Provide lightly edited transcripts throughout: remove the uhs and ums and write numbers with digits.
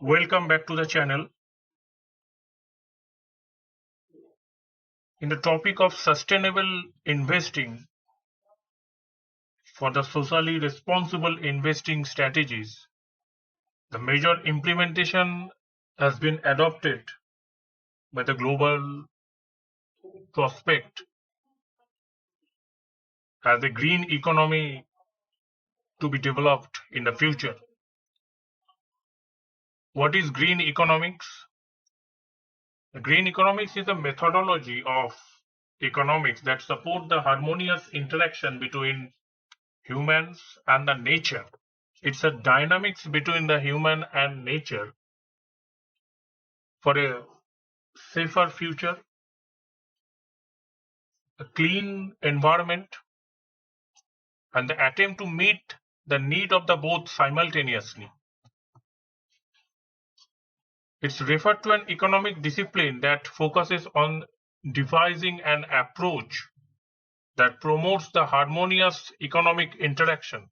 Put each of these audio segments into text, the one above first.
Welcome back to the channel. In the topic of sustainable investing for the socially responsible investing strategies, the major implementation has been adopted by the global prospect as a green economy to be developed in the future. What is green economics? The green economics is a methodology of economics that support the harmonious interaction between humans and the nature. It's a dynamics between the human and nature for a safer future, a clean environment, and the attempt to meet the need of the both simultaneously. It's referred to an economic discipline that focuses on devising an approach that promotes the harmonious economic interaction.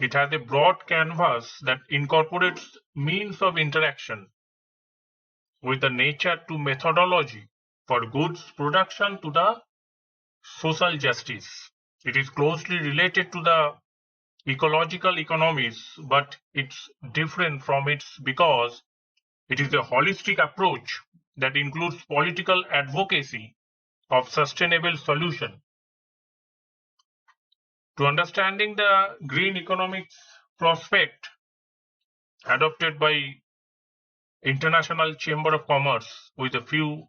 It has a broad canvas that incorporates means of interaction with the nature to methodology for goods production to the social justice. It is closely related to the ecological economies, but it's different from it because it is a holistic approach that includes political advocacy of sustainable solution. To understanding the green economics prospect adopted by International Chamber of Commerce with a few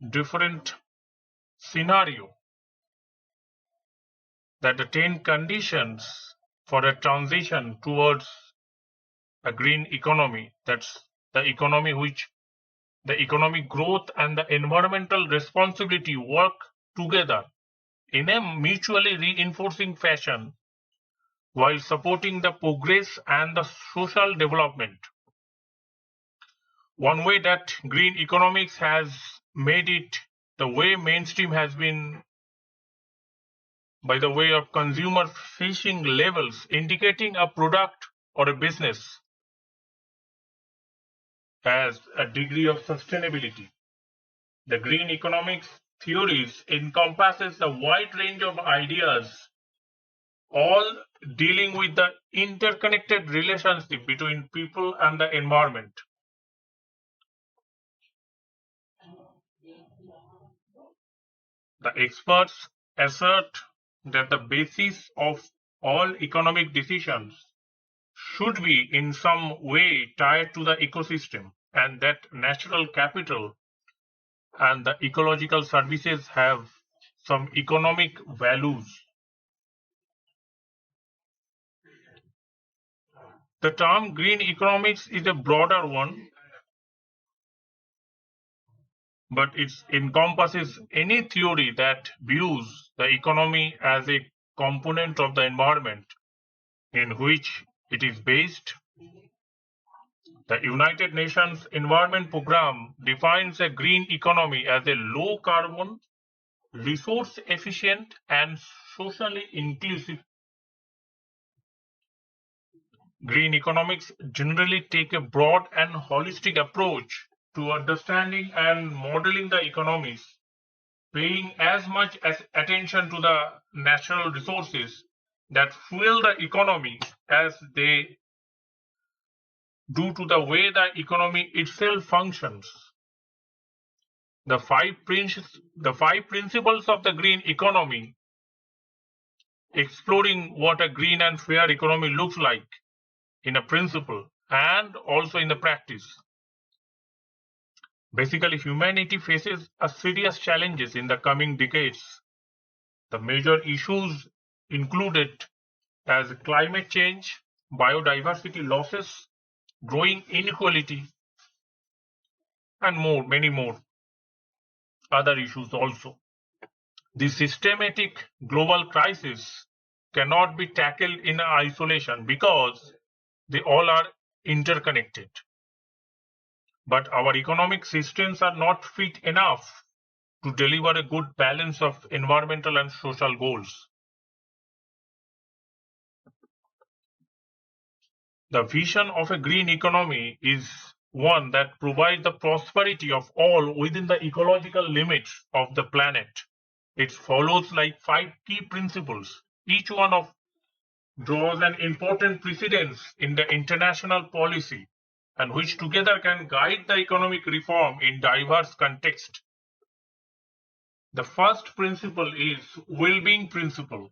different scenario that the 10 conditions for a transition towards a green economy, that's the economy which the economic growth and the environmental responsibility work together in a mutually reinforcing fashion while supporting the progress and the social development. One way that green economics has made it the way mainstream has been by the way of consumer facing labels indicating a product or a business as a degree of sustainability. The green economics theories encompasses a wide range of ideas, all dealing with the interconnected relationship between people and the environment. The experts assert that the basis of all economic decisions should be in some way tied to the ecosystem, and that natural capital and the ecological services have some economic values. The term green economics is a broader one, but it encompasses any theory that views the economy as a component of the environment in which it is based. The United Nations Environment Programme defines a green economy as a low carbon, resource efficient, and socially inclusive. Green economics generally take a broad and holistic approach to understanding and modeling the economies, paying as much as attention to the natural resources that fuel the economy as they do to the way the economy itself functions. The five principles of the green economy, exploring what a green and fair economy looks like in a principle and also in the practice. Basically, humanity faces a serious challenges in the coming decades. The major issues included as climate change, biodiversity losses, growing inequality, and many more other issues also. The systematic global crisis cannot be tackled in isolation because they all are interconnected. But our economic systems are not fit enough to deliver a good balance of environmental and social goals. The vision of a green economy is one that provides the prosperity of all within the ecological limits of the planet. It follows like 5 key principles. Each one of draws an important precedence in the international policy and which together can guide the economic reform in diverse contexts. The first principle is well-being principle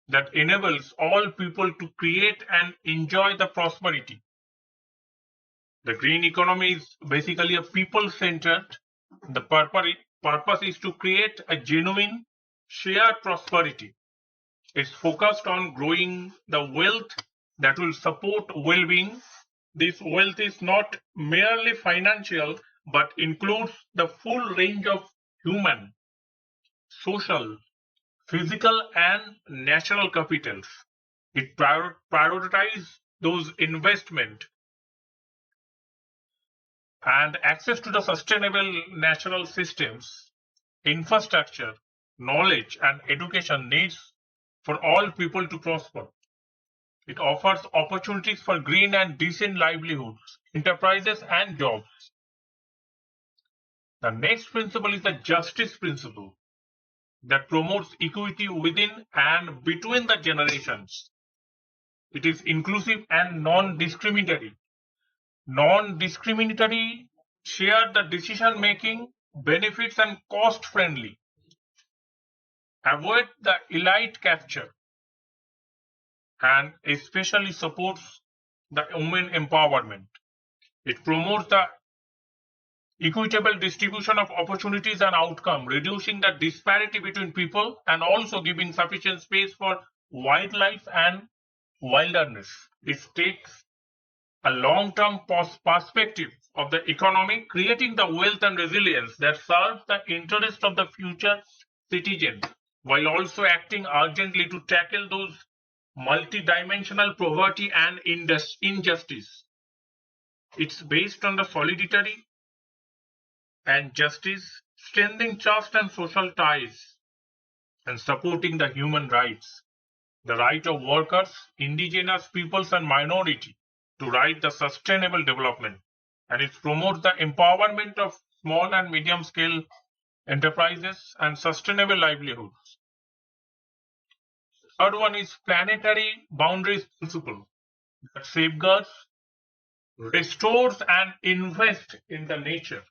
that enables all people to create and enjoy the prosperity. The green economy is basically a people-centered. The purpose is to create a genuine shared prosperity. It's focused on growing the wealth that will support well-being. This wealth is not merely financial, but includes the full range of human, social, physical, and natural capitals. It prioritizes those investment and access to the sustainable natural systems, infrastructure, knowledge, and education needs for all people to prosper. It offers opportunities for green and decent livelihoods, enterprises, and jobs. The next principle is the justice principle that promotes equity within and between the generations. It is inclusive and non-discriminatory. Non-discriminatory, share the decision making, benefits, and cost friendly. Avoid the elite capture and especially supports the women empowerment. It promotes the equitable distribution of opportunities and outcome, reducing the disparity between people and also giving sufficient space for wildlife and wilderness. It takes a long-term perspective of the economy, creating the wealth and resilience that serves the interest of the future citizens, while also acting urgently to tackle those multidimensional poverty and injustice. It's based on the solidarity and justice, strengthening trust and social ties, and supporting the human rights, the right of workers, indigenous peoples, and minority to right the sustainable development. And it promotes the empowerment of small and medium scale enterprises and sustainable livelihoods. Third one is planetary boundaries principle that safeguards, restores, and invests in the nature.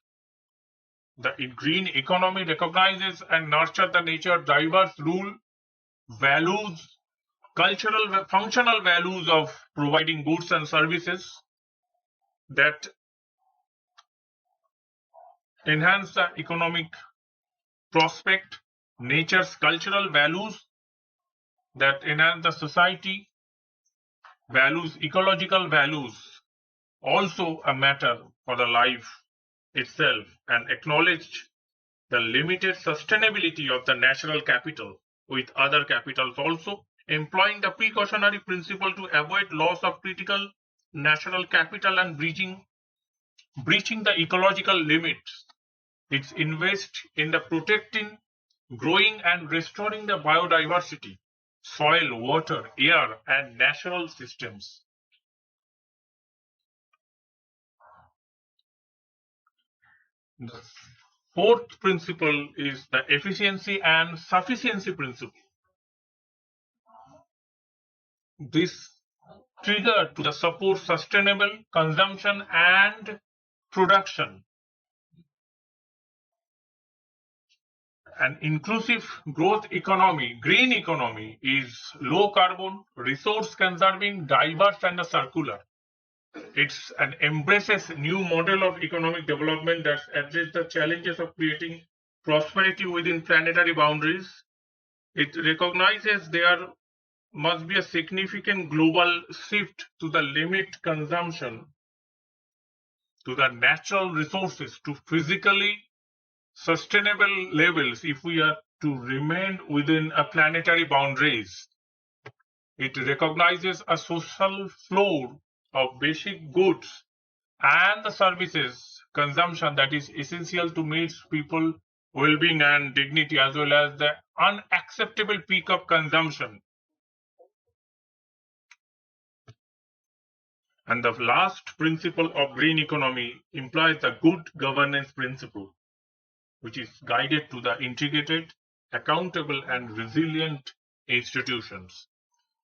The green economy recognizes and nurtures the nature diverse rule, values, cultural, functional values of providing goods and services that enhance the economic prospect, nature's cultural values that enhance the society, values, ecological values, also a matter for the life itself, and acknowledge the limited sustainability of the natural capital with other capitals also, employing the precautionary principle to avoid loss of critical natural capital and breaching the ecological limits. It's invest in the protecting, growing, and restoring the biodiversity, soil, water, air, and natural systems. The fourth principle is the efficiency and sufficiency principle. This trigger to the support sustainable consumption and production. An inclusive growth economy, green economy, is low carbon, resource conserving, diverse, and circular. It's an embraces new model of economic development that addresses the challenges of creating prosperity within planetary boundaries. It recognizes there must be a significant global shift to the limit consumption to the natural resources to physically sustainable levels if we are to remain within a planetary boundaries. It recognizes a social flow of basic goods and the services consumption that is essential to meet people well-being and dignity, as well as the unacceptable peak of consumption. And the last principle of green economy implies the good governance principle, which is guided to the integrated, accountable, and resilient institutions.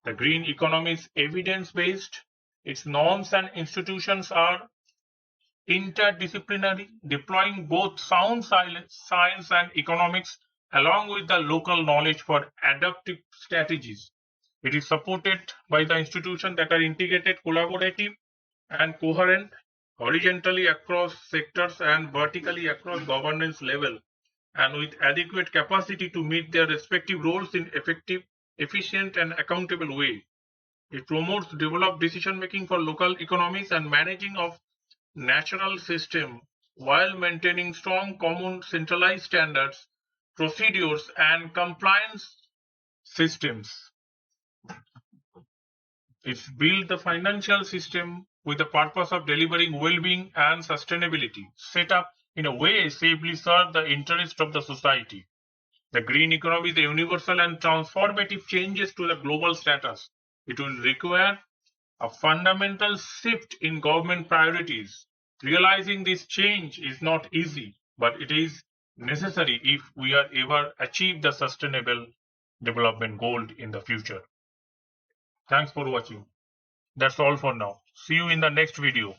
The green economy is evidence-based. Its norms and institutions are interdisciplinary, deploying both sound science and economics along with the local knowledge for adaptive strategies. It is supported by the institutions that are integrated, collaborative, and coherent horizontally across sectors and vertically across governance level, and with adequate capacity to meet their respective roles in effective, efficient, and accountable way. It promotes developed decision making for local economies and managing of natural system while maintaining strong common centralized standards, procedures, and compliance systems. It's built the financial system with the purpose of delivering well-being and sustainability, set up in a way safely serve the interest of the society. The green economy is a universal and transformative changes to the global status. It will require a fundamental shift in government priorities. Realizing this change is not easy, but it is necessary if we are ever achieve the sustainable development goal in the future. Thanks for watching. That's all for now. See you in the next video.